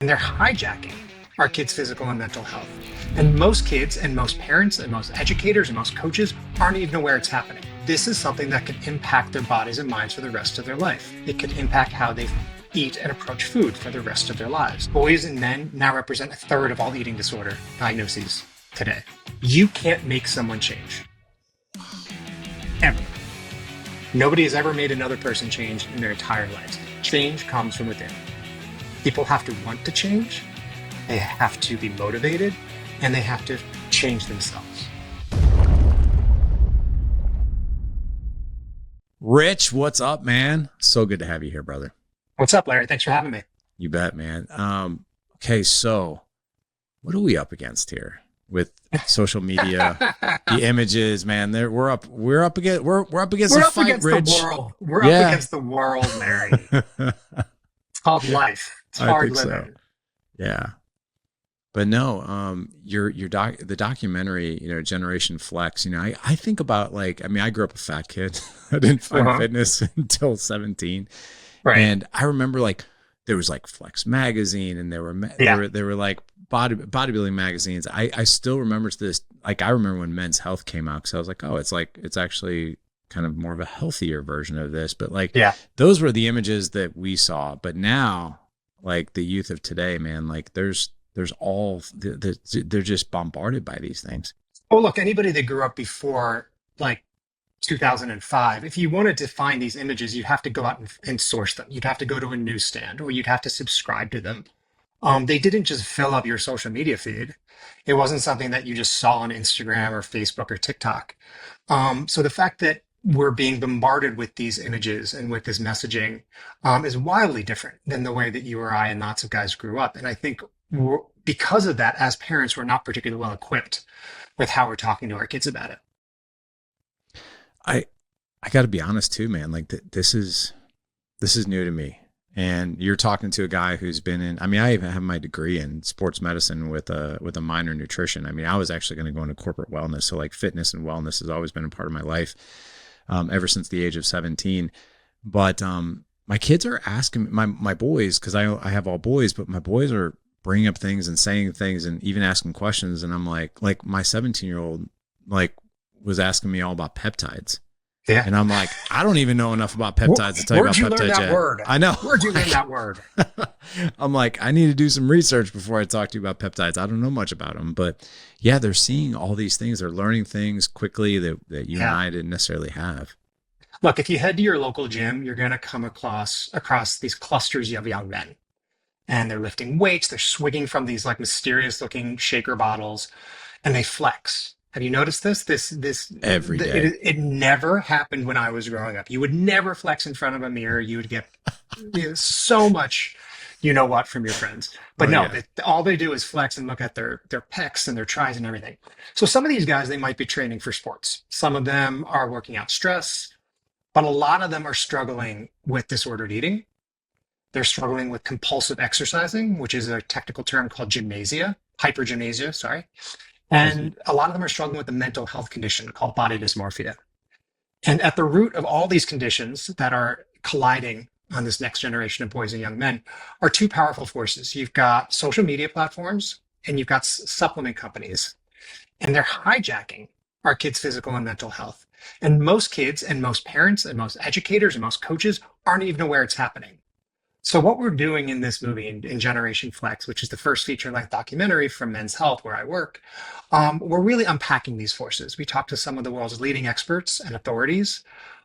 and they're hijacking our kids' physical and mental health. And most kids and most parents and most educators and most coaches aren't even aware it's happening. This is something that could impact their bodies and minds for the rest of their life. It could impact how they eat and approach food for the rest of their lives. Boys and men now represent a third of all eating disorder diagnoses today. You can't make someone change. Ever. Nobody has ever made another person change in their entire lives. Change comes from within. People have to want to change, they have to be motivated, and they have to change themselves. Rich, what's up, man? So good to have you here, brother. What's up, Larry? Thanks for having me. You bet, man. Okay, so what are we up against here with social media? The images, man. We're up against a fight, Rich. The world. We're up against the world, Larry. It's called life. It's hard living. So. Yeah. But no, the documentary, Generation Flex, I think about I grew up a fat kid. I didn't find fitness until 17. Right. And I remember there was Flex magazine and there were bodybuilding magazines. I still remember this. I remember when Men's Health came out, because I was like, oh, it's actually kind of more of a healthier version of this. But those were the images that we saw. But now, the youth of today, man, they're just bombarded by these things. Oh, look, anybody that grew up before 2005, if you wanted to find these images, you'd have to go out and source them. You'd have to go to a newsstand, or you'd have to subscribe to them. They didn't just fill up your social media feed. It wasn't something that you just saw on Instagram or Facebook or TikTok. So the fact that we're being bombarded with these images and with this messaging is wildly different than the way that you or I and lots of guys grew up. And I think because of that, as parents, we're not particularly well equipped with how we're talking to our kids about it. I got to be honest too, man. This is new to me. And you're talking to a guy who's been in. I even have my degree in sports medicine with a minor in nutrition. I was actually going to go into corporate wellness, so fitness and wellness has always been a part of my life ever since the age of 17. But my kids are asking my boys, because I have all boys, but my boys are bringing up things and saying things and even asking questions, and I'm like my 17-year-old was asking me all about peptides. Yeah. And I'm like, I don't even know enough about peptides to tell you about peptides. Where'd you learn that word? I know. Where'd you learn that word? I'm like, I need to do some research before I talk to you about peptides. I don't know much about them, but yeah, they're seeing all these things. They're learning things quickly that you and I didn't necessarily have. Look, if you head to your local gym, you're going to come across these clusters of young men, and they're lifting weights. They're swigging from these mysterious looking shaker bottles, and they flex. Have you noticed this? This every day. It never happened when I was growing up. You would never flex in front of a mirror. You would get so much, from your friends. But all they do is flex and look at their pecs and their tris and everything. So some of these guys, they might be training for sports. Some of them are working out stress, but a lot of them are struggling with disordered eating. They're struggling with compulsive exercising, which is a technical term called hypergymnasia, sorry. And a lot of them are struggling with a mental health condition called body dysmorphia. And at the root of all these conditions that are colliding on this next generation of boys and young men are two powerful forces. You've got social media platforms and you've got supplement companies, and they're hijacking our kids' physical and mental health. And most kids and most parents and most educators and most coaches aren't even aware it's happening. So what we're doing in this movie, in Generation Flex, which is the first feature-length documentary from Men's Health, where I work, we're really unpacking these forces. We talk to some of the world's leading experts and authorities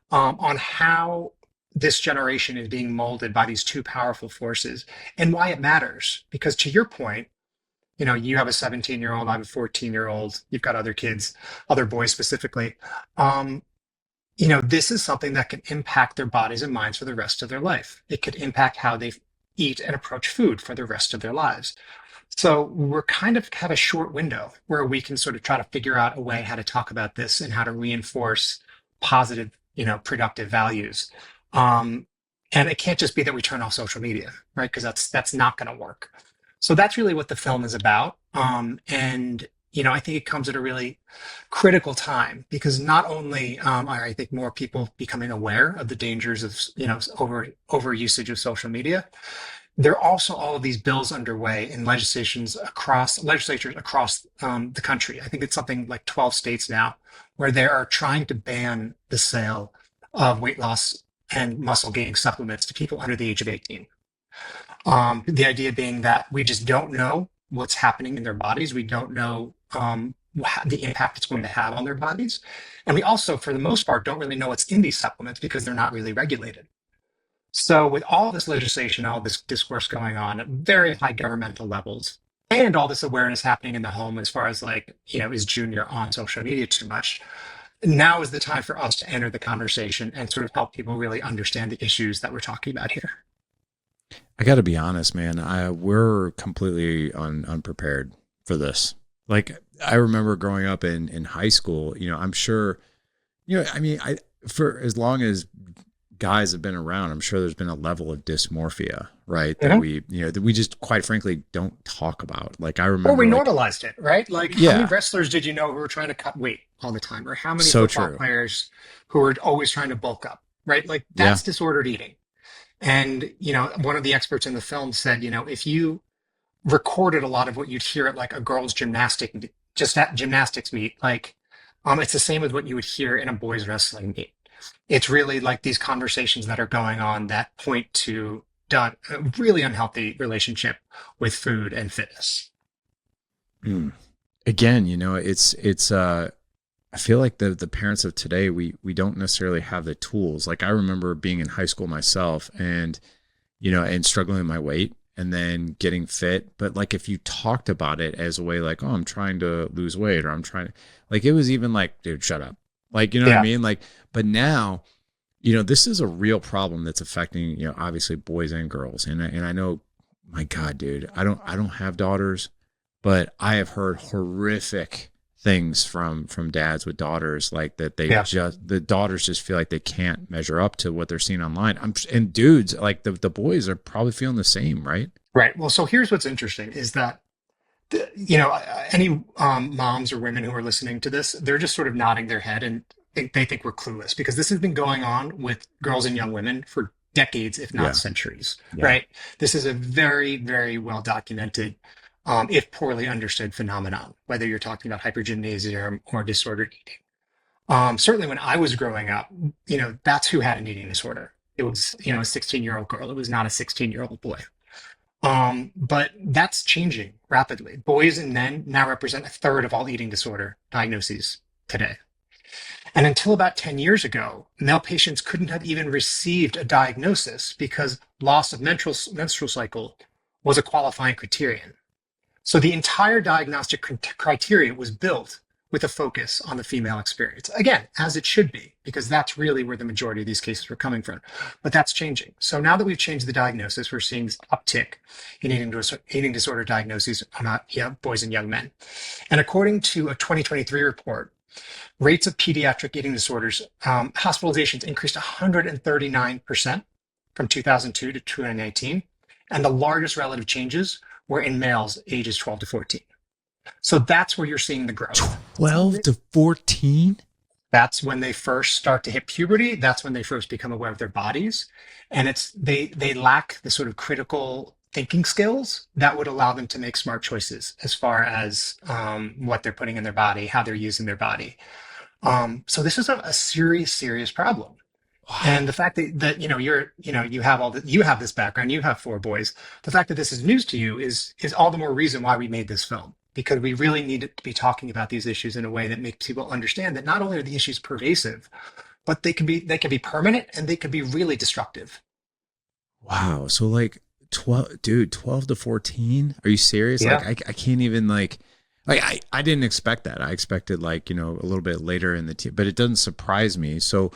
on how this generation is being molded by these two powerful forces and why it matters. Because to your point, you have a 17-year-old, I have a 14-year-old, you've got other kids, other boys specifically. This is something that can impact their bodies and minds for the rest of their life. It could impact how they eat and approach food for the rest of their lives. So we're kind of have a short window where we can sort of try to figure out a way how to talk about this and how to reinforce positive, productive values. And it can't just be that we turn off social media, right? Because that's not going to work. So that's really what the film is about. And I think it comes at a really critical time, because not only are, I think, more people becoming aware of the dangers of over usage of social media, There are also all of these bills underway in legislatures across the country. I think it's something like 12 states now, where they are trying to ban the sale of weight loss and muscle gaining supplements to people under the age of 18. The idea being that we just don't know what's happening in their bodies. We don't know the impact it's going to have on their bodies. And we also, for the most part, don't really know what's in these supplements because they're not really regulated. So with all this legislation, all this discourse going on at very high governmental levels, and all this awareness happening in the home as far as like, is Junior on social media too much? Now is the time for us to enter the conversation and sort of help people really understand the issues that we're talking about here. I got to be honest, man. We're completely unprepared for this. Like I remember growing up in high school, I'm sure, I mean, for as long as guys have been around, I'm sure there's been a level of dysmorphia, right? That we just quite frankly don't talk about. Like I remember, or we normalized it, right? Like yeah, how many wrestlers did you know who were trying to cut weight all the time, or how many so football true. players who were always trying to bulk up, right? Like Yeah, that's disordered eating. And one of the experts in the film said, if you recorded a lot of what you'd hear at like a girls' just at gymnastics meet, like it's the same as what you would hear in a boys' wrestling meet. It's really like these conversations that are going on that point to a really unhealthy relationship with food and fitness. mm. Again, I feel like the parents of today, we don't necessarily have the tools. Like I remember being in high school myself and, and struggling with my weight and then getting fit. But like, if you talked about it as a way, like, oh, I'm trying to lose weight or I'm trying to, like, it was even like, dude, shut up. Like, you know what I Yeah. mean? Like, but now, this is a real problem that's affecting, obviously boys and girls. And I know, my God, dude, I don't have daughters, but I have heard horrific things from dads with daughters, like that Yeah. the daughters just feel like they can't measure up to what they're seeing online. And dudes, like the boys are probably feeling the same, right? Right. Well, so here's what's interesting is that any moms or women who are listening to this, they're just sort of nodding their head and they think we're clueless because this has been going on with girls and young women for decades, if not Yeah. centuries, Yeah. right? This is a very, very well documented, if poorly understood phenomenon, whether you're talking about hypergymnasium or disordered eating. Certainly when I was growing up, that's who had an eating disorder. It was, a 16-year-old girl. It was not a 16-year-old boy. But that's changing rapidly. Boys and men now represent a third of all eating disorder diagnoses today. And until about 10 years ago, male patients couldn't have even received a diagnosis because loss of menstrual cycle was a qualifying criterion. So the entire diagnostic criteria was built with a focus on the female experience. Again, as it should be, because that's really where the majority of these cases were coming from. But that's changing. So now that we've changed the diagnosis, we're seeing this uptick in eating disorder diagnoses among boys and young men. And according to a 2023 report, rates of pediatric eating disorders, hospitalizations increased 139% from 2002 to 2019. And the largest relative changes were in males ages 12 to 14. So that's where you're seeing the growth. 12 to 14. That's when they first start to hit puberty. That's when they first become aware of their bodies. And they lack the sort of critical thinking skills that would allow them to make smart choices as far as what they're putting in their body, how they're using their body. So this is a serious, serious problem. Wow. And the fact that you have this background, you have four boys. The fact that this is news to you is all the more reason why we made this film, because we really need to be talking about these issues in a way that makes people understand that not only are the issues pervasive, but they can be permanent and they can be really destructive. Wow. So like 12 to 14. Are you serious? Yeah. Like I can't even like I didn't expect that. I expected like, a little bit later in but it doesn't surprise me. So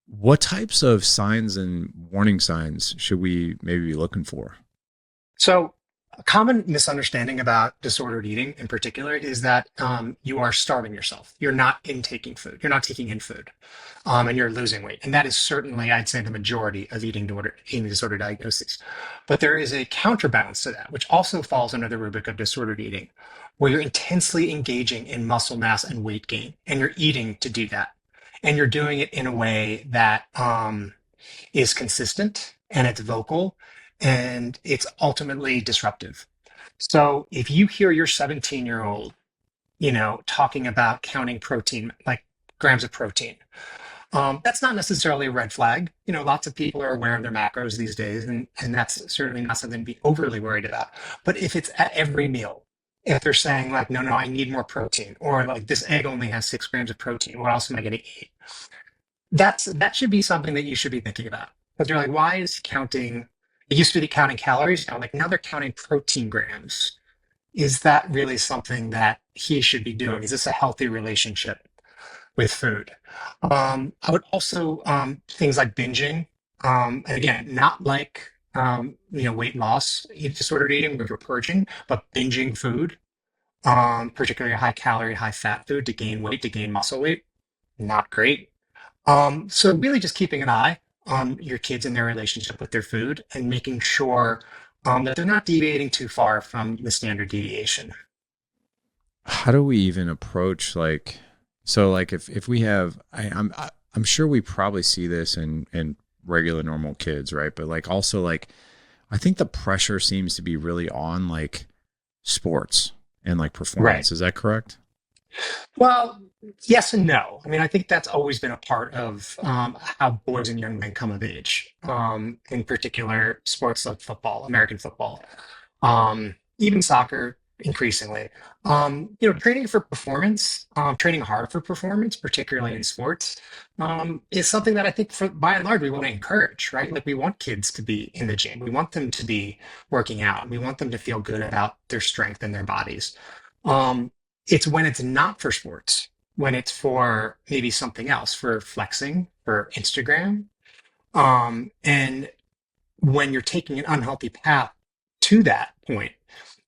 what types of signs and warning signs should we maybe be looking for? So a common misunderstanding about disordered eating in particular is that you are starving yourself. You're not intaking food. You're not taking in food, and you're losing weight. And that is certainly, I'd say, the majority of eating disorder diagnoses. But there is a counterbalance to that, which also falls under the rubric of disordered eating, where you're intensely engaging in muscle mass and weight gain, and you're eating to do that. And you're doing it in a way that is consistent and it's vocal and it's ultimately disruptive. So if you hear your 17-year-old, talking about counting protein, like grams of protein, that's not necessarily a red flag. Lots of people are aware of their macros these days, and that's certainly not something to be overly worried about. But if it's at every meal, if they're saying like, no, no, I need more protein, or like this egg only has 6 grams of protein, what else am I going to eat? That should be something that you should be thinking about. Because you're like, why is counting? It used to be counting calories. Like now they're counting protein grams. Is that really something that he should be doing? Is this a healthy relationship with food? I would also things like binging. And again, not like weight loss, eat disordered eating, where you're purging, but binging food, particularly high calorie, high fat food to gain weight, to gain muscle weight. Not great. So really just keeping an eye on your kids and their relationship with their food and making sure that they're not deviating too far from the standard deviation. How do we even approach like, so like if we have, I'm sure we probably see this in regular normal kids, right? But like also like, I think the pressure seems to be really on like sports and like Right. performance. Is that correct? Well, yes and no. I mean, I think that's always been a part of how boys and young men come of age, in particular sports like football, American football, even soccer increasingly. Training for performance, training hard for performance, particularly in sports, is something that I think for by and large we want to encourage, right? Like we want kids to be in the gym. We want them to be working out. We want them to feel good about their strength and their bodies. Um, it's when it's not for sports, when it's for maybe something else, for flexing, for Instagram, and when you're taking an unhealthy path to that point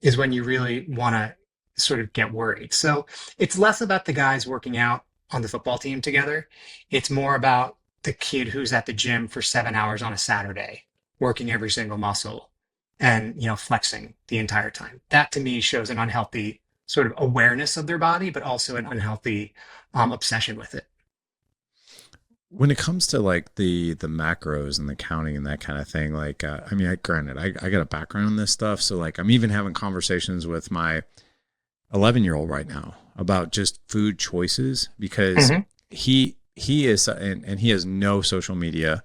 is when you really want to sort of get worried. So it's less about the guys working out on the football team together. It's more about the kid who's at the gym for 7 hours on a Saturday, working every single muscle and, flexing the entire time. That to me shows an unhealthy sort of awareness of their body, but also an unhealthy obsession with it. When it comes to like the macros and the counting and that kind of thing, like I mean, granted, I got a background in this stuff, so like I'm even having conversations with my 11-year-old right now about just food choices because Hmm. he is and he has no social media,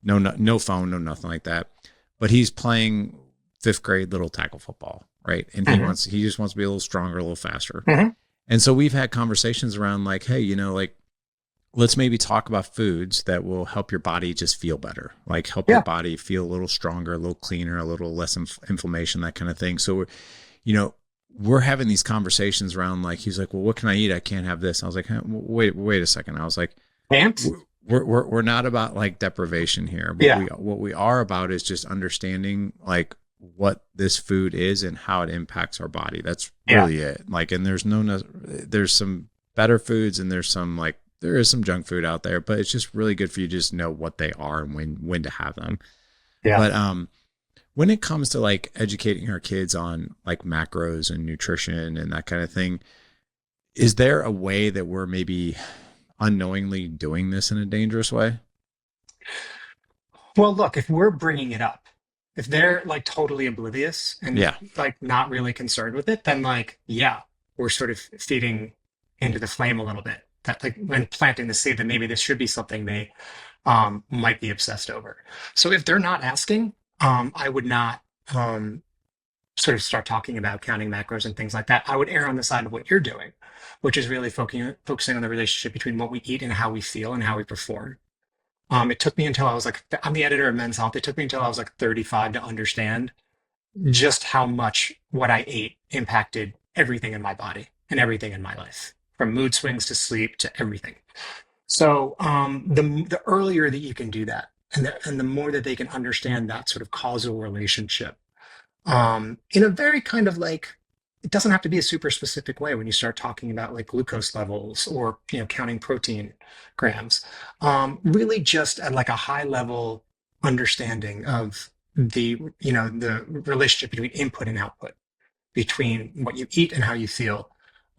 no phone, no nothing like that, but he's playing fifth grade little tackle football, right? And Hmm. he just wants to be a little stronger, a little faster, Hmm. and so we've had conversations around like, hey, like let's maybe talk about foods that will help your body just feel better, like help your Yeah. body feel a little stronger, a little cleaner, a little less inflammation, that kind of thing. So you know, we're having these conversations around like, he's like, well, what can I eat? I can't have this. I was like, huh, wait a second. I was like, Ant? we're not about like deprivation here. Yeah. What we are about is just understanding like what this food is and how it impacts our body. That's Yeah. really it. Like, and there's some better foods and there is some junk food out there, but it's just really good for you to just know what they are and when to have them. Yeah. But when it comes to like educating our kids on like macros and nutrition and that kind of thing, is there a way that we're maybe unknowingly doing this in a dangerous way? Well, look, if we're bringing it up, if they're like totally oblivious and Yeah. like not really concerned with it, then like, yeah, we're sort of feeding into the flame a little bit. That like when planting the seed that maybe this should be something they might be obsessed over. So if they're not asking, I would not sort of start talking about counting macros and things like that. I would err on the side of what you're doing, which is really focusing on the relationship between what we eat and how we feel and how we perform. It took me until I was like, I'm the editor of Men's Health. It took me until I was like 35 to understand just how much what I ate impacted everything in my body and everything in my life, from mood swings to sleep to everything. So the earlier that you can do that, and the more that they can understand that sort of causal relationship, in a very kind of like, it doesn't have to be a super specific way when you start talking about like glucose levels or counting protein grams, really just at like a high level understanding of the relationship between input and output, between what you eat and how you feel.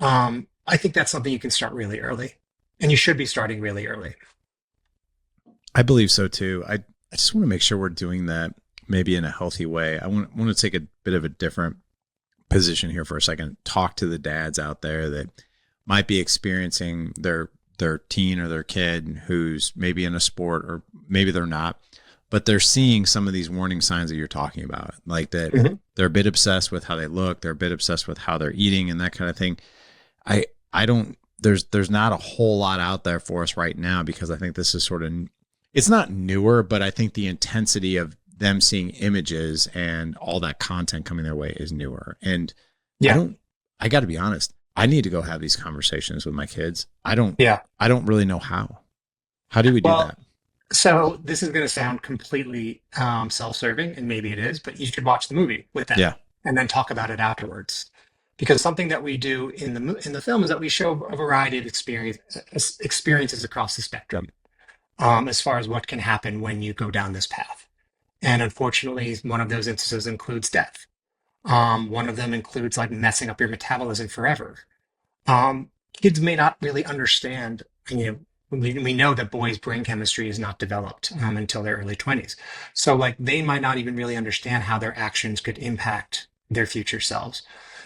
I think that's something you can start really early, and you should be starting really early. I believe so too. I just want to make sure we're doing that maybe in a healthy way. I want to take a bit of a different position here for a second. Talk to the dads out there that might be experiencing their teen or their kid who's maybe in a sport, or maybe they're not, but they're seeing some of these warning signs that you're talking about, like that they're a bit obsessed with how they look, they're a bit obsessed with how they're eating and that kind of thing. I don't, there's not a whole lot out there for us right now, because I think this is sort of, it's not newer, but I think the intensity of them seeing images and all that content coming their way is newer. And Yeah. I got to be honest, I need to go have these conversations with my kids. I don't really know how. How do we do that? So this is going to sound completely self-serving, and maybe it is, but you should watch the movie with them, Yeah. and then talk about it afterwards. Because something that we do in the film is that we show a variety of experiences across the spectrum, as far as what can happen when you go down this path. And unfortunately, one of those instances includes death. One of them includes like messing up your metabolism forever. Kids may not really understand, we know that boys' brain chemistry is not developed until their early 20s. So like they might not even really understand how their actions could impact their future selves.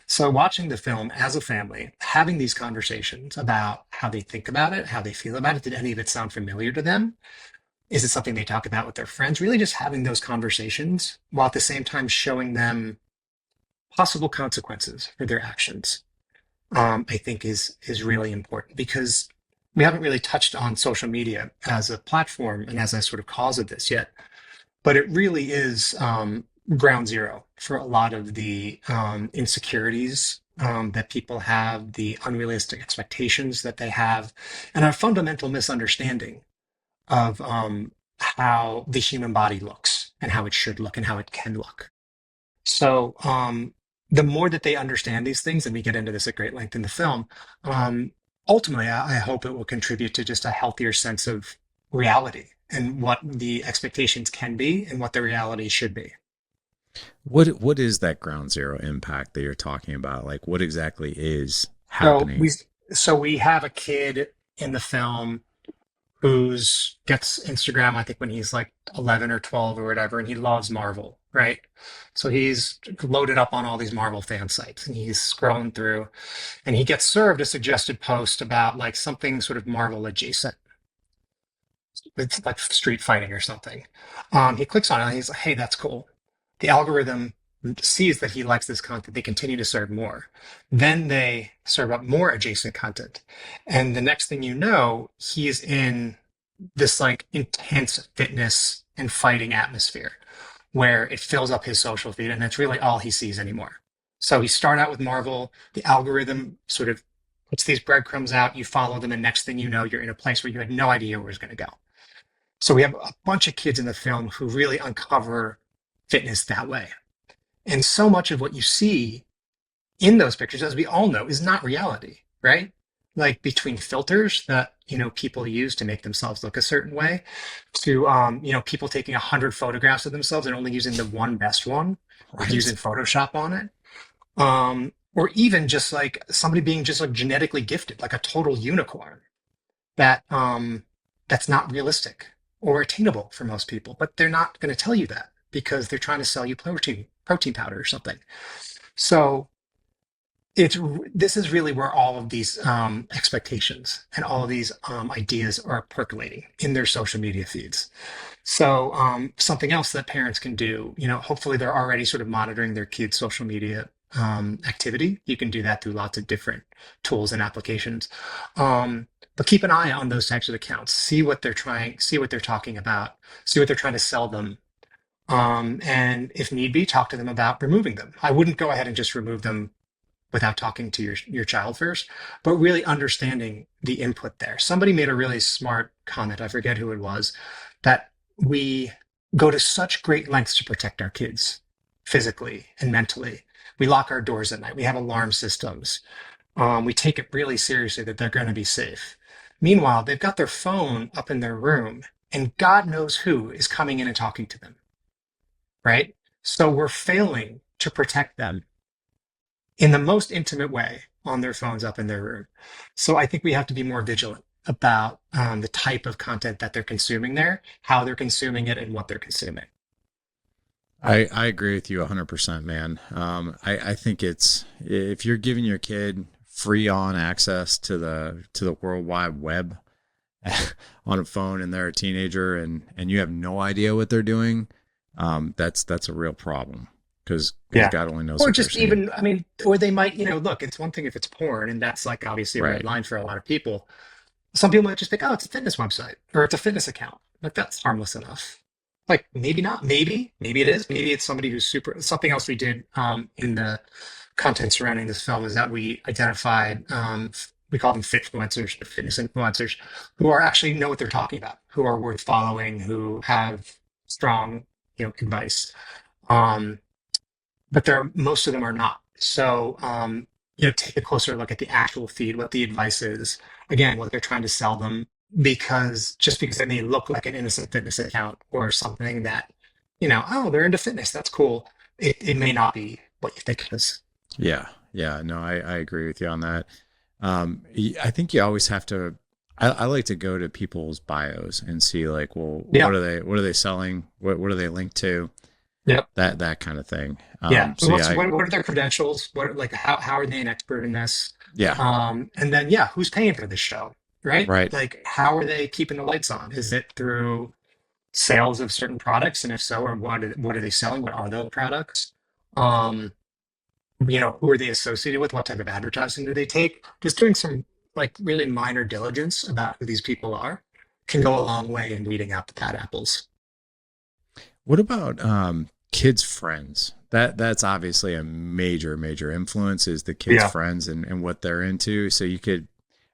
So watching the film as a family, having these conversations about how they think about it, how they feel about it, did any of it sound familiar to them? Is it something they talk about with their friends? Really just having those conversations while at the same time showing them possible consequences for their actions, I think is really important, because we haven't really touched on social media as a platform and as a sort of cause of this yet, but it really is ground zero for a lot of the insecurities that people have, the unrealistic expectations that they have, and a fundamental misunderstanding of how the human body looks and how it should look and how it can look. So the more that they understand these things, and we get into this at great length in the film, ultimately, I hope it will contribute to just a healthier sense of reality and what the expectations can be and what the reality should be. What is that ground zero impact that you're talking about? Like, what exactly is So happening? we have a kid in the film who's gets Instagram, I think when he's like 11 or 12 or whatever, and he loves Marvel, right? So he's loaded up on all these Marvel fan sites and he's scrolling through, and he gets served a suggested post about like something sort of Marvel adjacent. It's like street fighting or something. He clicks on it and he's like, hey, that's cool. The algorithm sees that he likes this content. They continue to serve more. Then they serve up more adjacent content. And the next thing you know, he's in this like intense fitness and fighting atmosphere where it fills up his social feed, and that's really all he sees anymore. So he start out with Marvel, the algorithm sort of puts these breadcrumbs out, you follow them, and next thing you know, you're in a place where you had no idea where it's going to go. So we have a bunch of kids in the film who really uncover fitness that way. And so much of what you see in those pictures, as we all know, is not reality, right? Like between filters that, people use to make themselves look a certain way, to, people taking 100 photographs of themselves and only using the one best one, Right. using Photoshop on it. Or even just like somebody being just like genetically gifted, like a total unicorn that, that's not realistic or attainable for most people, but they're not going to tell you that because they're trying to sell you protein powder or something. So this is really where all of these expectations and all of these ideas are percolating in their social media feeds. So something else that parents can do, hopefully they're already sort of monitoring their kids' social media activity. You can do that through lots of different tools and applications. But keep an eye on those types of accounts. See what they're talking about, see what they're trying to sell them. And if need be, talk to them about removing them. I wouldn't go ahead and just remove them without talking to your child first, but really understanding the input there. Somebody made a really smart comment, I forget who it was, that we go to such great lengths to protect our kids physically and mentally. We lock our doors at night. We have alarm systems. We take it really seriously that they're going to be safe. Meanwhile, they've got their phone up in their room and God knows who is coming in and talking to them, right? So we're failing to protect them in the most intimate way on their phones up in their room. So I think we have to be more vigilant about the type of content that they're consuming there, how they're consuming it, and what they're consuming. I agree with you 100%, man. I think it's, if you're giving your kid free on access to the World Wide Web on a phone and they're a teenager and you have no idea what they're doing, that's a real problem because Yeah. God only knows Or what they're just seeing. even, I mean, or they might, look, it's one thing if it's porn, and that's like obviously a red Right. line for a lot of people. Some people might just think, oh, it's a fitness website or it's a fitness account. Like that's harmless enough. Like maybe not, maybe it is. Maybe it's somebody who's super. Something else we did in the content surrounding this film is that we identified, we call them fitfluencers, the fitness influencers, who are actually know what they're talking about, who are worth following, who have strong, advice. Um, but most of them are not. So, take a closer look at the actual feed, what the advice is, again, what they're trying to sell them, because just because they may look like an innocent fitness account or something that, oh, they're into fitness, that's cool. It may not be what you think it is. Yeah. Yeah. No, I agree with you on that. I think you always have to, I like to go to people's bios and see like, well, Yeah. what are they selling? What are they linked to? Yep. That kind of thing. Yeah. So What's, yeah, what are their credentials? What like how are they an expert in this? yeah, And then yeah, who's paying for this show? Right? right. Like how are they keeping the lights on? Is it through sales of certain products? And if so, or what are they selling? What are those products? Um, who are they associated with? What type of advertising do they take? Just doing some like really minor diligence about who these people are can go a long way in weeding out the bad apples. What about kids' friends? That's obviously a major influence is the kids' Yeah. friends and what they're into. So you could,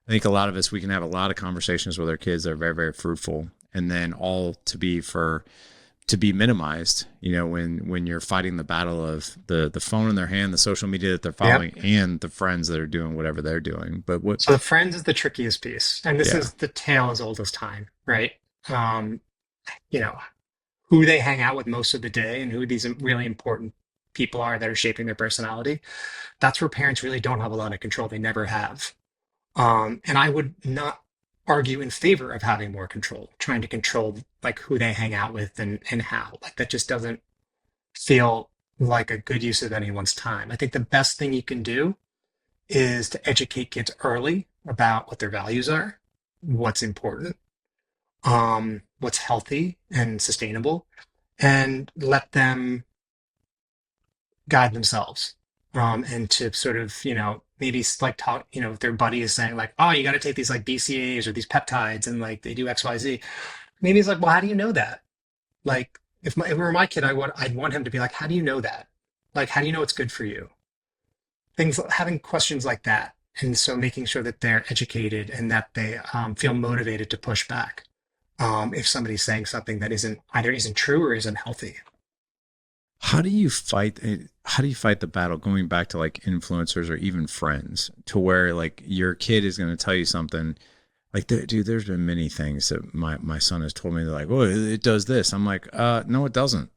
I think a lot of us, we can have a lot of conversations with our kids that are very fruitful, and then all to be minimized. When you're fighting the battle of the phone in their hand, the social media that they're Yep. following, and the friends that are doing whatever they're doing. But what? So the friends is the trickiest piece, and this Yeah, is the tale as old as time, right? Um, you know, who they hang out with most of the day and who these really important people are that are shaping their personality. That's where parents really don't have a lot of control. They never have. And I would not argue in favor of having more control, trying to control like who they hang out with and how. Like that just doesn't feel like a good use of anyone's time. I think the best thing you can do is to educate kids early about what their values are, what's important, what's healthy and sustainable, and let them guide themselves. And to sort of, maybe like talk, if their buddy is saying like, oh, you got to take these like BCAAs or these peptides and like they do XYZ. Maybe it's like, well, how do you know that? Like if it were my kid, I'd want him to be like, how do you know that? Like, how do you know it's good for you? Things, having questions like that. And so making sure that they're educated and that they feel motivated to push back if somebody's saying something that isn't true or isn't healthy. how do you fight? How do you fight the battle going back to like influencers or even friends to where like your kid is going to tell you something like, dude, there's been many things that my son has told me. They're like, oh, it does this. I'm like, no, it doesn't.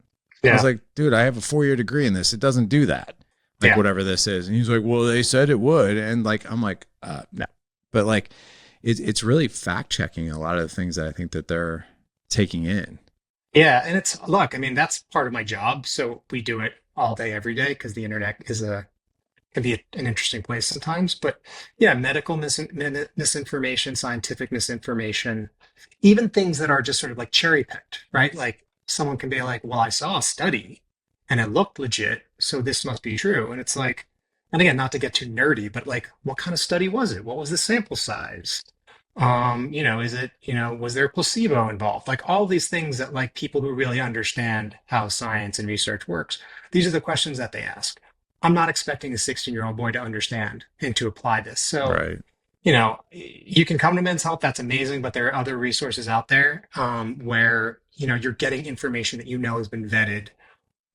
I was Yeah. like, dude, I have a 4-year degree in this. It doesn't do that. Like Yeah. whatever this is. And he's like, well, they said it would. And like, I'm like, no, but like, it's really fact checking a lot of the things that I think that they're taking in. Yeah. And look, I mean, that's part of my job. So we do it all day, every day, because the internet can be an interesting place sometimes. But yeah, medical misinformation, scientific misinformation, even things that are just sort of like cherry picked, right? Like someone can be like, well, I saw a study and it looked legit, so this must be true. And it's like, and again, not to get too nerdy, but like, what kind of study was it? What was the sample size? Is it, was there a placebo involved? Like all these things that like people who really understand how science and research works, these are the questions that they ask. I'm not expecting a 16-year-old boy to understand and to apply this. So, Right. you can come to Men's Health, that's amazing, but there are other resources out there where, you're getting information that has been vetted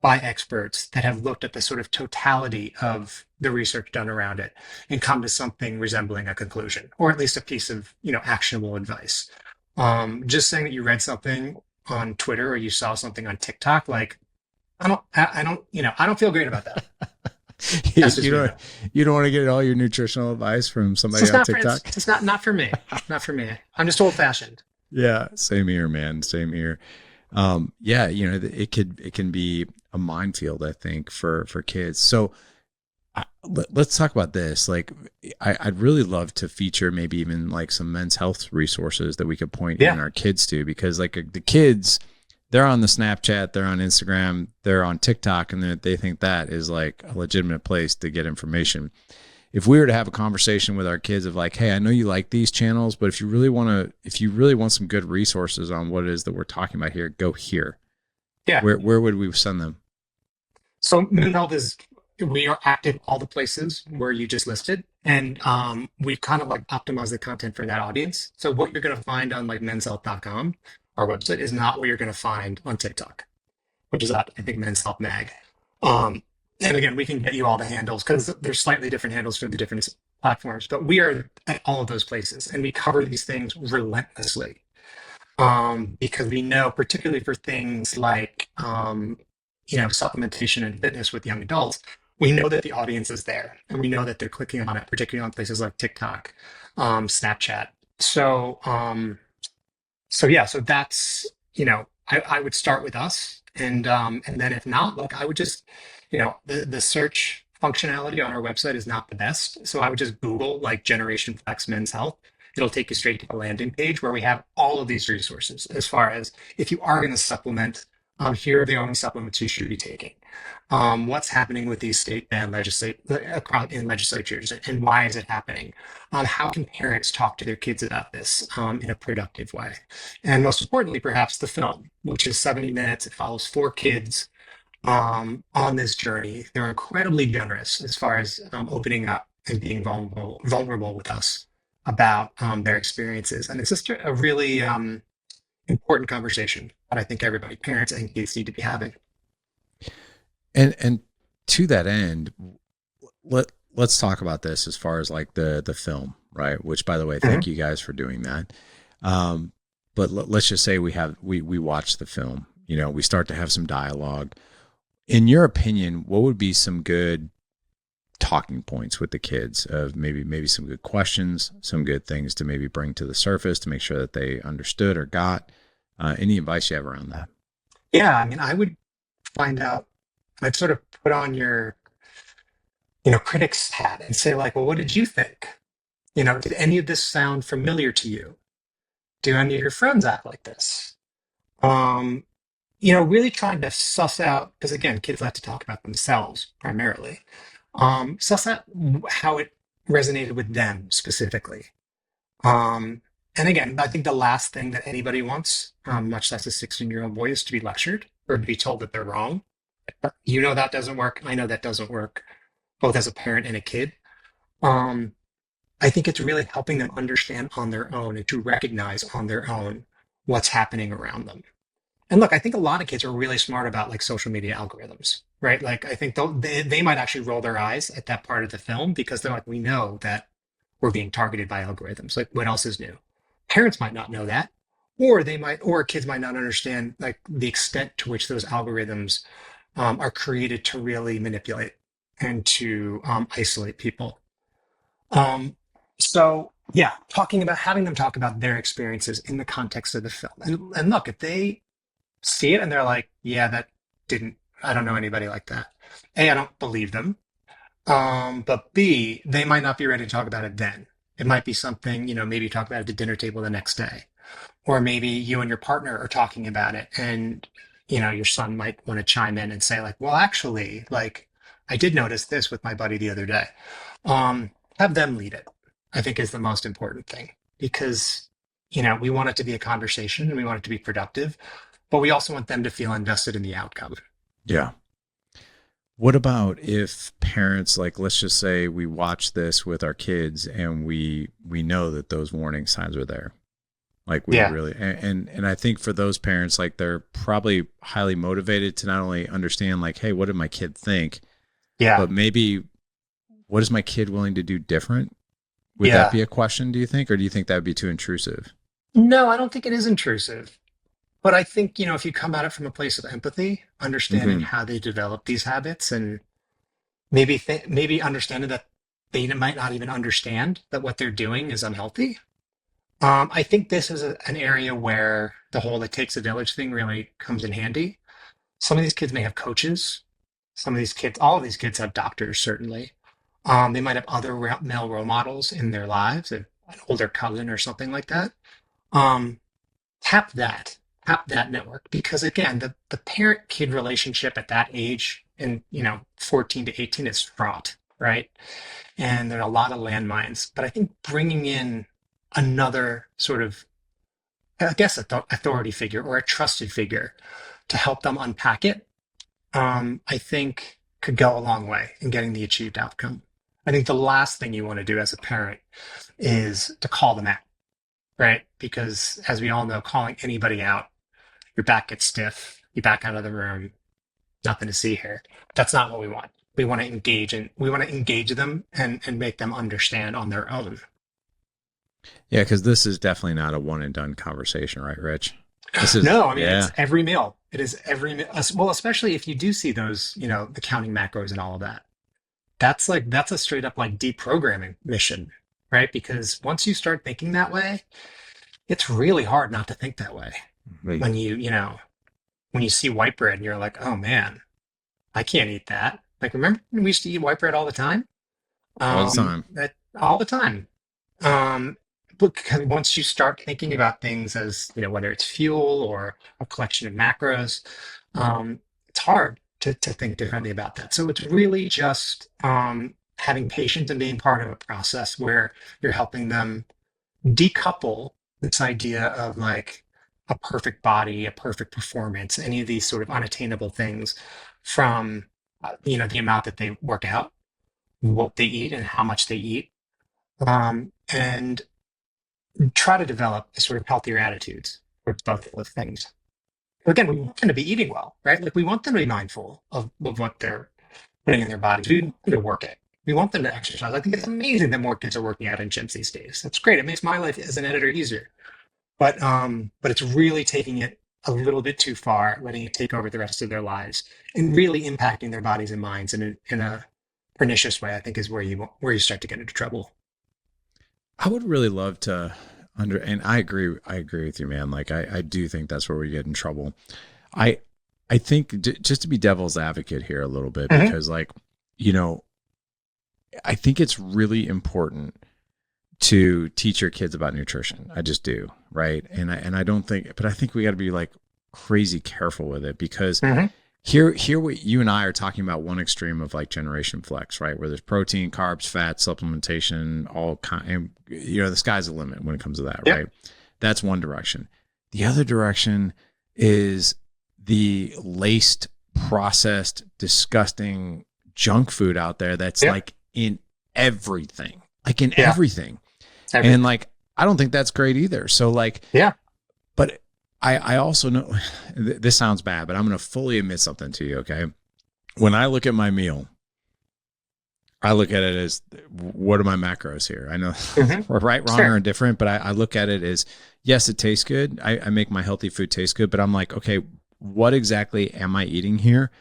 by experts that have looked at the sort of totality of the research done around it and come to something resembling a conclusion, or at least a piece of, actionable advice. Just saying that you read something on Twitter or you saw something on TikTok, like I don't feel great about that. That's just you me, don't though. you don't want to get all your nutritional advice from It's somebody just on not for TikTok. it's not for me. Not for me. I'm just old fashioned. Yeah, same here, man. Same here. Yeah, it can be a minefield, I think, for kids. So let's talk about this. Like, I'd really love to feature maybe even like some men's health resources that we could point even Yeah. our kids to, because like the kids, they're on the Snapchat, they're on Instagram, they're on TikTok, and they think that is like a legitimate place to get information. If we were to have a conversation with our kids of like, hey, I know you like these channels, but if you really want some good resources on what it is that we're talking about here, go here. Yeah. Where would we send them? So mental health is we are active all the places where you just listed, and we've kind of like optimized the content for that audience. So what you're going to find on like menshealth.com, our website, is not what you're going to find on TikTok, which is at I think Men's Health Mag. Um, and again, we can get you all the handles because there's slightly different handles for the different platforms, but we are at all of those places, and we cover these things relentlessly. Because we know, particularly for things like, supplementation and fitness with young adults, we know that the audience is there, and we know that they're clicking on it, particularly on places like TikTok, Snapchat. So yeah, so that's I would start with us, and then if not, look, I would just the search functionality on our website is not the best, so I would just Google like Generation Flex Men's Health. It'll take you straight to the landing page where we have all of these resources. As far as if you are going to supplement, here are the only supplements you should be taking. What's happening with these state banned in legislatures, and why is it happening? How can parents talk to their kids about this in a productive way? And most importantly, perhaps the film, which is 70 minutes. It follows four kids on this journey. They're incredibly generous as far as opening up and being vulnerable with us about their experiences. And it's just a really important conversation that I think everybody, parents and kids, need to be having. And to that end, let's talk about this as far as like the film, right? Which, by the way, thank Mhm. you guys for doing that. But let's just say we watch the film. We start to have some dialogue. In your opinion, what would be some good talking points with the kids of maybe some good questions, some good things to maybe bring to the surface to make sure that they understood or got? Any advice you have around that? Yeah, I mean, I would find out. I'd sort of put on your, critic's hat and say, like, well, what did you think? Did any of this sound familiar to you? Do any of your friends act like this? Um, really trying to suss out, because again, kids like to talk about themselves primarily. Suss out how it resonated with them specifically. Um, and again, I think the last thing that anybody wants, much less a 16-year-old boy, is to be lectured or to be told that they're wrong. That doesn't work. I know that doesn't work, both as a parent and a kid. Um, I think it's really helping them understand on their own and to recognize on their own what's happening around them. And look, I think a lot of kids are really smart about like social media algorithms, right? Like I think they might actually roll their eyes at that part of the film because they're like, we know that we're being targeted by algorithms. Like what else is new? Parents might not know that, or kids might not understand like the extent to which those algorithms are created to really manipulate and to isolate people. Um, so yeah, having them talk about their experiences in the context of the film, and look, if they see it and they're like, yeah, that didn't, I don't know anybody like that. A, I don't believe them. But B, they might not be ready to talk about it then. It might be something, maybe you talk about it at the dinner table the next day. Or maybe you and your partner are talking about it and, your son might want to chime in and say, like, well, actually, like, I did notice this with my buddy the other day. Have them lead it, I think is the most important thing because, we want it to be a conversation and we want it to be productive, but we also want them to feel invested in the outcome. Yeah. What about if parents, like, let's just say we watch this with our kids and we know that those warning signs are there. Like we Yeah. really, and I think for those parents, like they're probably highly motivated to not only understand like, hey, what did my kid think, Yeah. but maybe what is my kid willing to do different? Would that Yeah. be a question, do you think, or do you think that would be too intrusive? No, I don't think it is intrusive. But I think, if you come at it from a place of empathy, understanding Hmm. how they develop these habits and maybe understanding that they might not even understand that what they're doing is unhealthy. I think this is an area where the whole "it takes a village" thing really comes in handy. Some of these kids may have coaches. Some of these kids, all of these kids have doctors, certainly. They might have other male role models in their lives, an older cousin or something like that. Um, tap that, tap that network, because again, the parent-kid relationship at that age, and 14 to 18, is fraught, right? And there are a lot of landmines. But I think bringing in another sort of, I guess, authority figure or a trusted figure to help them unpack it, I think could go a long way in getting the achieved outcome. I think the last thing you want to do as a parent is to call them out, right? Because as we all know, calling anybody out, your back gets stiff, you back out of the room, nothing to see here. That's not what we want. We want to engage them and make them understand on their own. Yeah, because this is definitely not a one and done conversation, right, Rich? This is No, I mean, yeah, it's every meal. It is every meal. Well, especially if you do see those, the counting macros and all of that. That's a straight up like deprogramming mission, right? Because once you start thinking that way, it's really hard not to think that way. like, When you see white bread and you're like, oh man, I can't eat that. Like, remember when we used to eat white bread all the time? all the time. That all the time. Because once you start thinking about things as, whether it's fuel or a collection of macros, it's hard to think differently about that. So it's really just having patience and being part of a process where you're helping them decouple this idea of like a perfect body, a perfect performance, any of these sort of unattainable things from, the amount that they work out, what they eat, and how much they eat, and try to develop a sort of healthier attitudes towards both of those things. Again, we want them to be eating well, right? Like we want them to be mindful of what they're putting in their bodies. We want them to work it. We want them to exercise. I think it's amazing that more kids are working out in gyms these days. That's great. It makes my life as an editor easier. But it's really taking it a little bit too far, letting it take over the rest of their lives, and really impacting their bodies and minds in a pernicious way. I think is where you start to get into trouble. I would really love to and I agree with you, man. Like I do think that's where we get in trouble. I think just to be devil's advocate here a little bit, Mhm. because like, I think it's really important to teach your kids about nutrition. I just do. Right. And I don't think, but I think we got to be like crazy careful with it, because Mhm. here what you and I are talking about, one extreme of like Generation Flex, right? Where there's protein, carbs, fat, supplementation, all kind, and the sky's the limit when it comes to that, Yep. right? That's one direction. The other direction is the laced, processed, disgusting junk food out there that's Yep. like in everything, like in Yeah. everything. And Everything. like, I don't think that's great either. So like, Yeah. but I also know this sounds bad, but I'm going to fully admit something to you. Okay. When I look at my meal, I look at it as, what are my macros here? I know Mhm. we're right, wrong, Sure. or indifferent, but I look at it as, yes, it tastes good. I make my healthy food taste good, but I'm like, okay, what exactly am I eating here?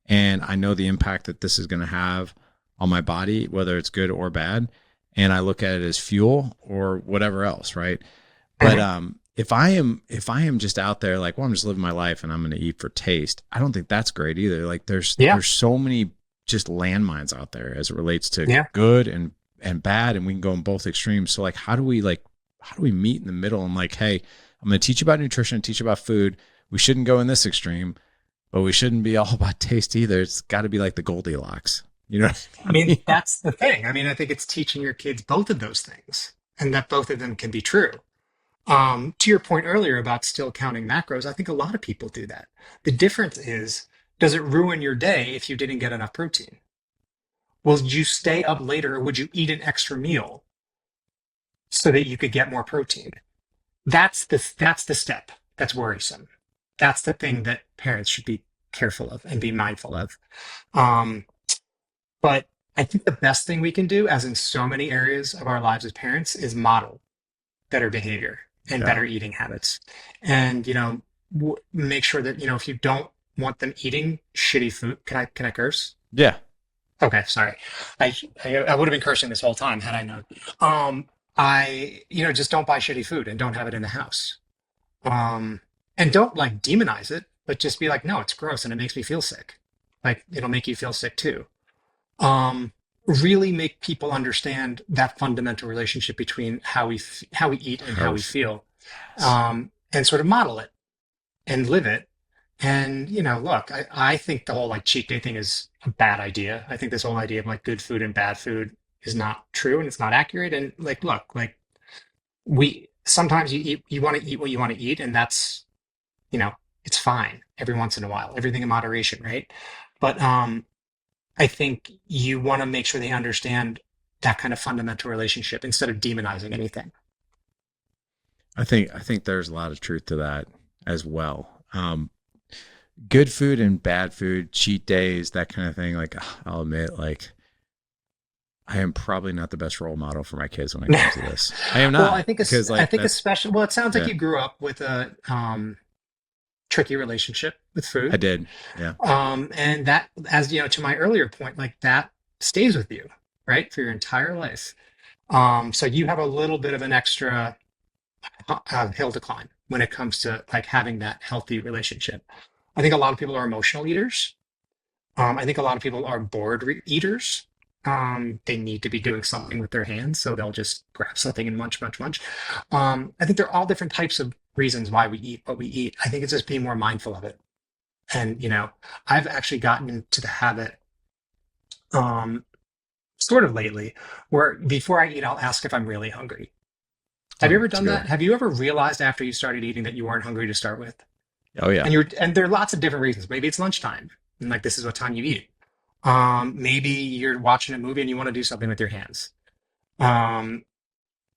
And I know the impact that this is going to have on my body, whether it's good or bad. And I look at it as fuel or whatever else. Right. But, Mhm. if I am just out there like, well, I'm just living my life and I'm going to eat for taste, I don't think that's great either. Like Yeah. there's so many just landmines out there as it relates to Yeah. good and bad, and we can go in both extremes. So like, how do we meet in the middle and like, hey, I'm going to teach you about nutrition, teach you about food. We shouldn't go in this extreme, but we shouldn't be all about taste either. It's got to be like the Goldilocks, you know? I mean, that's the thing. I mean, I think it's teaching your kids both of those things, and that both of them can be true. To your point earlier about still counting macros, I think a lot of people do that. The difference is, does it ruin your day if you didn't get enough protein? Will you stay up later, or would you eat an extra meal so that you could get more protein? That's the step that's worrisome. That's the thing that parents should be careful of and be mindful of. Um, but I think the best thing we can do, as in so many areas of our lives as parents, is model better behavior and Yeah. better eating habits. And, make sure that, if you don't want them eating shitty food, can I curse? Yeah. Okay, sorry. I would have been cursing this whole time had I known. I, just don't buy shitty food and don't have it in the house. Um, And don't like demonize it, but just be like, no, it's gross and it makes me feel sick. Like it'll make you feel sick too. Um, really make people understand that fundamental relationship between how we eat and how we House. feel, Yes. and sort of model it and live it. And look, I think the whole like cheat day thing is a bad idea. I think this whole idea of like good food and bad food is not true and it's not accurate. And like, look, like we sometimes you want to eat what you want to eat, and that's you know it's fine every once in a while. Everything in moderation, right? But I think you want to make sure they understand that kind of fundamental relationship instead of demonizing anything. I think there's a lot of truth to that as well. Good food and bad food, cheat days, that kind of thing. Like I'll admit, like I am probably not the best role model for my kids when it comes to this. I am Well, I not think because I like think that's especially well, it sounds like yeah, you grew up with a tricky relationship with I food, did. Yeah. and that, as to my earlier point, like that stays with you, right, for your entire life. So you have a little bit of an extra hill to climb when it comes to like having that healthy relationship. I think a lot of people are emotional eaters. I think a lot of people are bored eaters. They need to be doing something with their hands, so they'll just grab something and munch, munch, munch. I think they're all different types of reasons why we eat what we eat. I think it's just being more mindful of it. And I've actually gotten into the habit, um, sort of lately, where before I eat, I'll ask if I'm really hungry. Have you Oh, ever it's a done good that? one. Have you ever realized after you started eating that you weren't hungry to start with? Oh yeah. And there are lots of different reasons. Maybe it's lunchtime, and like this is what time you eat. Maybe you're watching a movie and you want to do something with your hands. Um,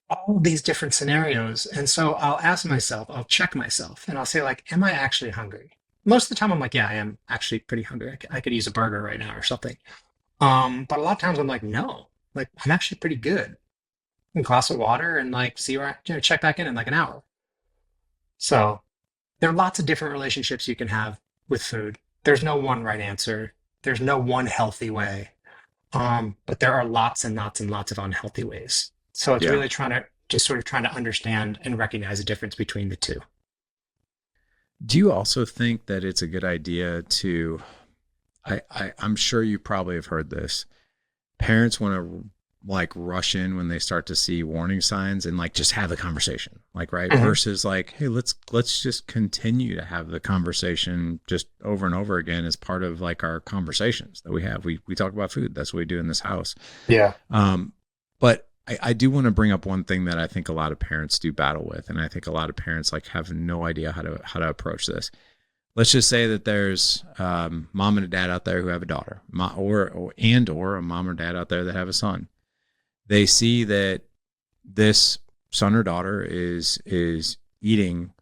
all these different scenarios. And so I'll ask myself, I'll check myself, and I'll say, like, am I actually hungry? Most of the time, I'm like, yeah, I am actually pretty hungry. I could use a burger right now or something. But a lot of times, I'm like, no, like, I'm actually pretty good. A glass of water and like see where check back in like an hour. So there are lots of different relationships you can have with food. There's no one right answer. There's no one healthy way. But there are lots and lots and lots of unhealthy ways. So it's Yeah. really trying to just sort of trying to understand and recognize the difference between the two. Do you also think that it's a good idea to I'm sure you probably have heard this. Parents want to like rush in when they start to see warning signs and like just have the conversation. Like right Mhm. versus like, hey, let's just continue to have the conversation just over and over again as part of like our conversations that we have. We talk about food. That's what we do in this house. Yeah. But I do want to bring up one thing that I think a lot of parents do battle with, and I think a lot of parents like have no idea how to approach this. Let's just say that there's mom and a dad out there who have a daughter, or a mom or dad out there that have a son. They see that this son or daughter is eating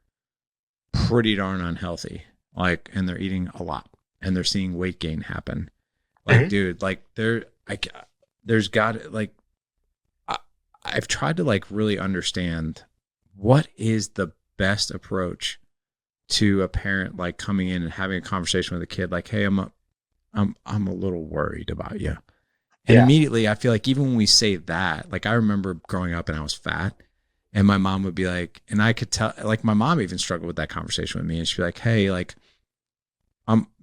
pretty darn unhealthy, like, and they're eating a lot, and they're seeing weight gain happen. Like, Mhm. dude, like there's got like I, I've tried to like really understand what is the best approach to a parent like coming in and having a conversation with a kid like, hey, I'm a little worried about you. And Yeah. immediately I feel like even when we say that, like I remember growing up and I was fat and my mom would be like, and I could tell, like my mom even struggled with that conversation with me, and she'd be like, hey, like,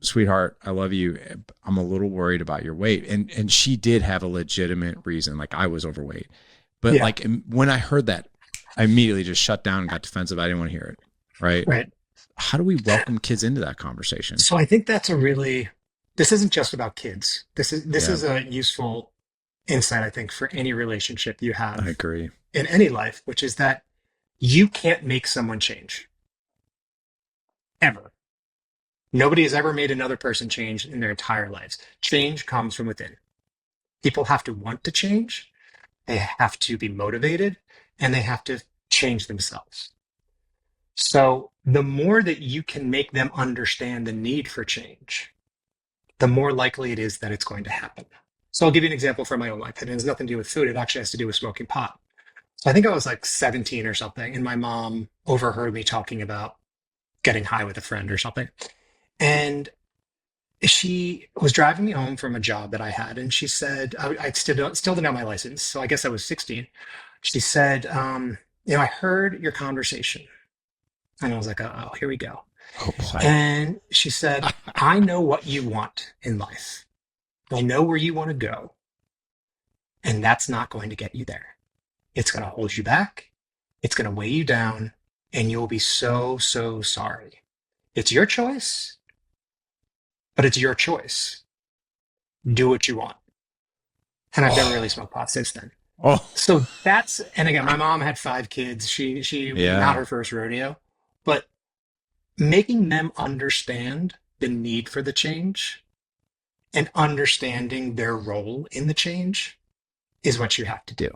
sweetheart, I love you. I'm a little worried about your weight. And she did have a legitimate reason. Like I was overweight, but Yeah. like when I heard that, I immediately just shut down and got defensive. I didn't want to hear it. Right. Right. How do we welcome kids into that conversation? So I think that's a really this isn't just about kids. This Yeah, is a useful insight, I think, for any relationship you I have agree. in any life, which is that you can't make someone change ever. Nobody has ever made another person change in their entire lives. Change comes from within. People have to want to change, they have to be motivated, and they have to change themselves. So the more that you can make them understand the need for change, the more likely it is that it's going to happen. So I'll give you an example from my own life. It has nothing to do with food. It actually has to do with smoking pot. So I think I was like 17 or something, and my mom overheard me talking about getting high with a friend or something. And she was driving me home from a job that I had, and she said, I still didn't have my license, so I guess I was 16. She said, I heard your conversation And I was like, oh, here we go. Oh boy. And she said, I know what you want in life. I know where you want to go. And that's not going to get you there. It's going to hold you back. It's going to weigh you down. And you'll be so, so sorry. It's your choice, but it's your choice. Do what you want. And I've never really Oh, smoked pot since then. oh, So that's, and again, my mom had 5 kids. She not yeah. her first rodeo, but making them understand the need for the change and understanding their role in the change is what you have to do,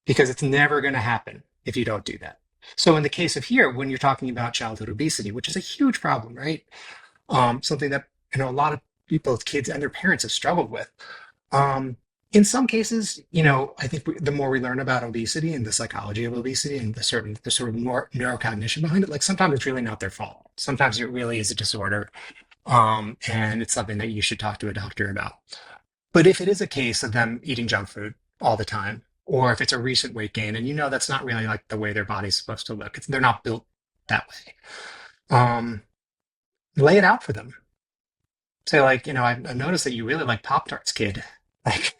because it's never going to happen if you don't do that. So in the case of here, when you're talking about childhood obesity, which is a huge problem, right? Something that a lot of people, both kids and their parents, have struggled with. Um, in some cases, I think the more we learn about obesity and the psychology of obesity and the sort of more neurocognition behind it, like sometimes it's really not their fault. Sometimes it really is a disorder, and it's something that you should talk to a doctor about. But if it is a case of them eating junk food all the time, or if it's a recent weight gain, and that's not really like the way their body's supposed to look, they're not built that way. Um, Lay it out for them. Say like, I've noticed that you really like Pop Tarts, kid. Like,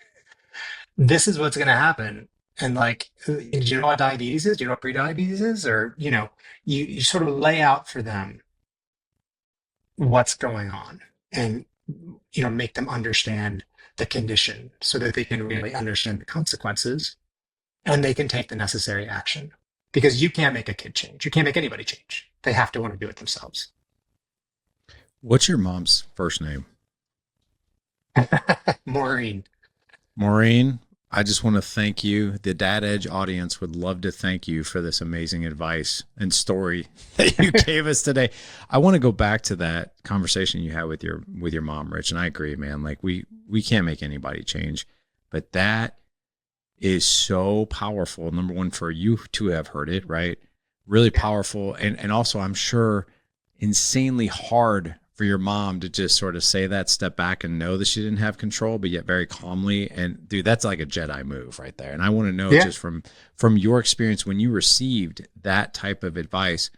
this is what's going to happen. And like, do you know what diabetes is? Do you know what prediabetes is? Or, you sort of lay out for them what's going on, and, make them understand the condition so that they can really understand the consequences and they can take the necessary action. Because you can't make a kid change. You can't make anybody change. They have to want to do it themselves. What's your mom's first name? Maureen. Maureen, I just want to thank you. The Dad Edge audience would love to thank you for this amazing advice and story that you gave us today. I want to go back to that conversation you had with your mom, Rich, and I agree, man. Like we can't make anybody change, but that is so powerful. Number one, for you to have heard it, right? Really powerful, and also I'm sure insanely hard for your mom to just sort of say that, step back and know that she didn't have control, but yet very calmly. And dude, that's like a Jedi move right there. And I want to know, Yeah. just from your experience, when you received that type of advice,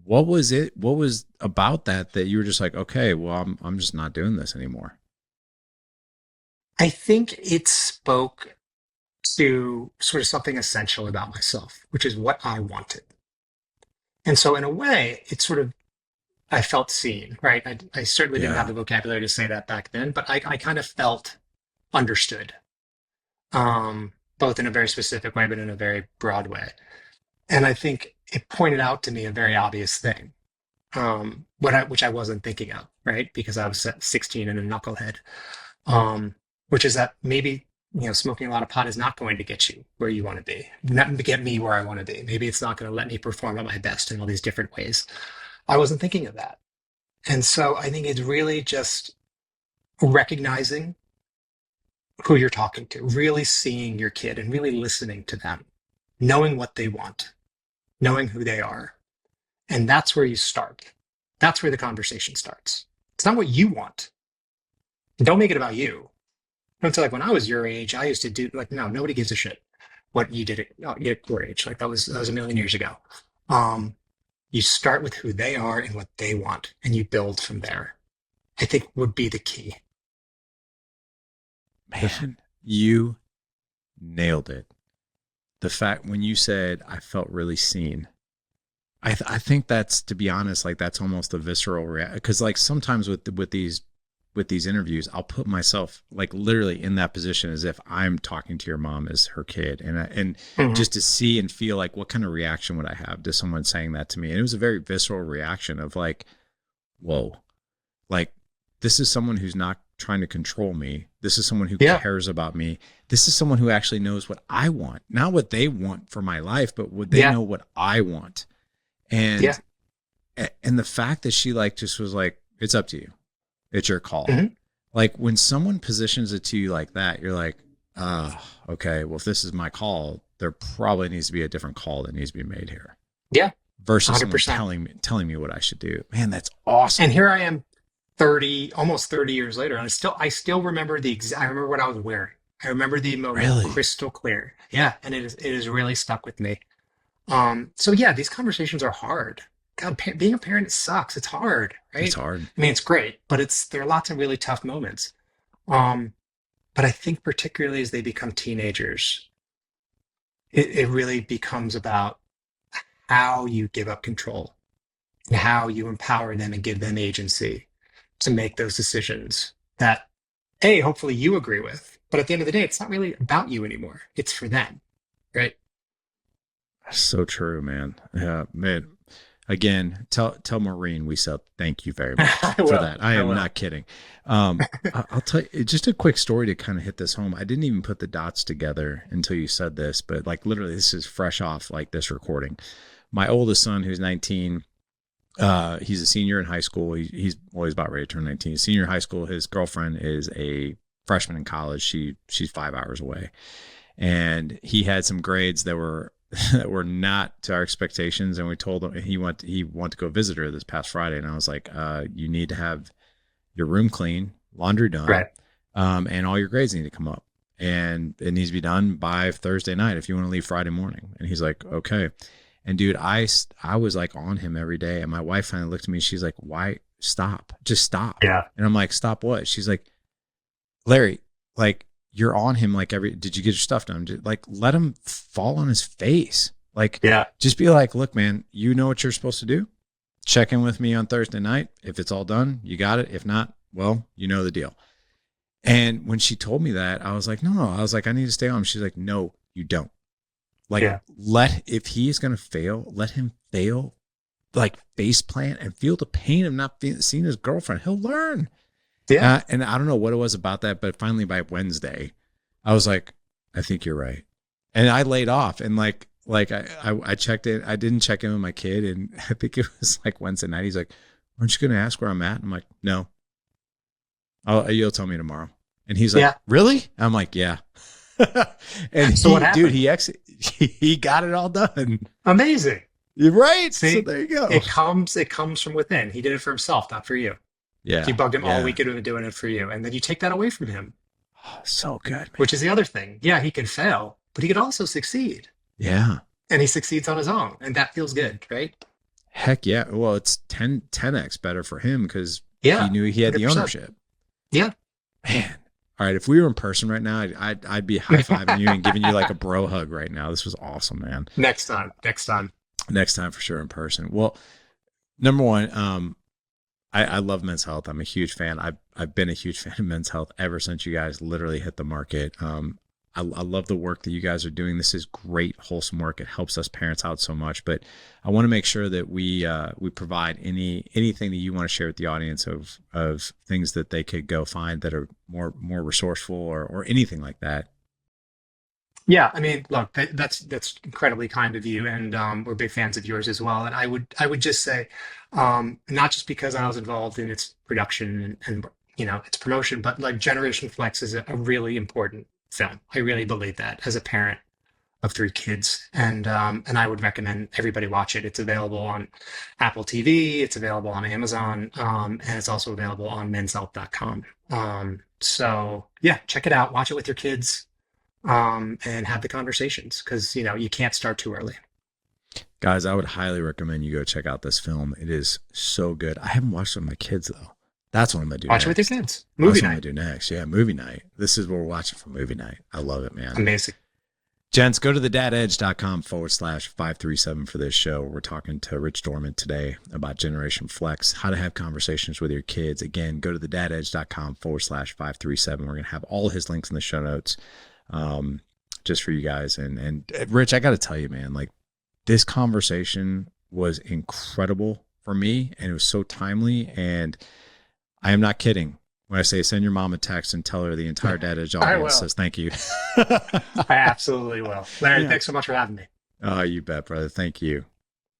what was it? What was about that you were just like, okay, well, I'm just not doing this anymore. I think it spoke to sort of something essential about myself, which is what I wanted. And so in a way, it's sort of, I felt seen, right? I certainly didn't have Yeah. the vocabulary to say that back then, but I kind of felt understood, both in a very specific way, but in a very broad way. And I think it pointed out to me a very obvious thing, which I wasn't thinking of, right? Because I was 16 and a knucklehead, which is that maybe, smoking a lot of pot is not going to get you where you want to be, not get me where I want to be. Maybe it's not going to let me perform at my best in all these different ways. I wasn't thinking of that. And so I think it's really just recognizing who you're talking to, really seeing your kid and really listening to them, knowing what they want, knowing who they are. And that's where you start. That's where the conversation starts. It's not what you want. Don't make it about you. Don't say like, when I was your age, I used to do like, no, nobody gives a shit what you did at your age. Like that was a million years ago. You start with who they are and what they want, and you build from there. I think would be the key. Man, you nailed it. The fact when you said I felt really seen, I think that's, to be honest, like that's almost a visceral reaction, because like sometimes with these interviews, I'll put myself like literally in that position as if I'm talking to your mom as her kid, and Mhm. just to see and feel like what kind of reaction would I have to someone saying that to me. And it was a very visceral reaction of like, whoa, like this is someone who's not trying to control me. This is someone who Yeah, cares about me. This is someone who actually knows what I want, not what they want for my life, but what they yeah, know what I want. yeah. And the fact that she like just was like, it's up to you. It's your call. Mhm. Like when someone positions it to you like that, you're like, oh, okay, well, if this is my call, there probably needs to be a different call that needs to be made here Yeah, versus someone 100%. telling me what I should do. Man, that's awesome. And here I am 30, almost 30 years later, and I still remember I remember what I was wearing. I remember the moment Really? crystal clear. Yeah, and it is really stuck with me. So yeah, these conversations are hard. God, being a parent, it sucks. It's hard, It's right? hard. I mean, it's great, but there are lots of really tough moments. Um, but I think particularly as they become teenagers, it really becomes about how you give up control and how you empower them and give them agency to make those decisions that, A, hopefully you agree with. But at the end of the day, it's not really about you anymore. It's for them, right? So true, man. Yeah, man. Again, tell Maureen we said thank you very much I for will. that. I I am will. not kidding. I'll tell you just a quick story to kind of hit this home. I didn't even put the dots together until you said this, but like literally, this is fresh off like this recording. My oldest son, who's 19, he's a senior in high school. He's always about ready to turn 19. He's senior in high school. His girlfriend is a freshman in college. She's 5 hours away, and he had some grades that were that were not to our wanted to go visit her this past Friday, and I was like, you need to have your room clean, laundry done, Right. and all your grades need to come up, and it needs to be done by Thursday night if you want to leave Friday morning. And he's like, okay. And dude, I was like on him every day, and my wife finally looked at me. She's like, why stop? Just stop. Yeah. And I'm like, stop what? She's like, Larry, like, you're on him like did you get your stuff done? Like, let him fall on his face. Like, Yeah. just be like, look, man, you know what you're supposed to do. Check in with me on Thursday night. If it's all done, you got it. If not, well, you know the deal. And when she told me that, I was like, no, I was like, I need to stay on. She's like, no, you don't. Like, Yeah. if he is going to fail, let him fail, like face plant and feel the pain of not seeing his girlfriend. He'll learn. Yeah. And I don't know what it was about that, but finally by Wednesday, I was like, I think you're right. And I laid off, and like I checked in. I didn't check in with my kid, and I think it was like Wednesday night. He's like, aren't you going to ask where I'm at? And I'm like, no. You'll tell me tomorrow. And he's like, Yeah. really? I'm like, yeah. And So what happened? dude, he got it all done. Amazing. You're right. See, so there you go. it comes from within. He did it for himself, not for you. Yeah. You bugged him all yeah. week into doing it for you. And then you take that away from him, Oh, so good, man. which is the other thing. Yeah, he can fail, but he could also succeed. Yeah. And he succeeds on his own. And that feels good, right? Heck yeah. Well, it's 10x better for him because Yeah. he knew he had the 100%. ownership. Yeah. Man. All right. If we were in person right now, I'd be high fiving you and giving you like a bro hug right now. This was awesome, man. Next time. Next time for sure in person. Well, number one, I love Men's Health. I'm a huge fan. I've been a huge fan of Men's Health ever since you guys literally hit the market. I love the work that you guys are doing. This is great, wholesome work. It helps us parents out so much. But I want to make sure that we provide anything that you want to share with the audience of things that they could go find that are more resourceful or anything like that. Yeah, I mean, look, that's incredibly kind of you, and we're big fans of yours as well. And I would just say, not just because I was involved in its production and its promotion, but like Generation Flex is a really important film. I really believe that as a parent of three kids, and I would recommend everybody watch it. It's available on Apple TV, it's available on Amazon, and it's also available on menshealth.com. So yeah, check it out, watch it with your kids. And have the conversations because you can't start too early. Guys, I would highly recommend you go check out this film. It is so good. I haven't watched it with my kids though. That's what I'm gonna do. Watch it with your kids. Movie night. I'm gonna do next. Yeah, movie night. This is what we're watching for movie night. I love it, man. Amazing. Gents, go to thedadedge.com/537 for this show. We're talking to Rich Dorman today about Generation Flex, how to have conversations with your kids. Again, go to thedadedge.com/537. We're gonna have all his links in the show notes. Just for you guys. And Rich, I got to tell you, man, like this conversation was incredible for me and it was so timely. And I am not kidding when I say send your mom a text and tell her the entire Dad Edge audience says thank you. I absolutely will. Larry, Yeah. thanks so much for having me. Oh, you bet, brother. Thank you.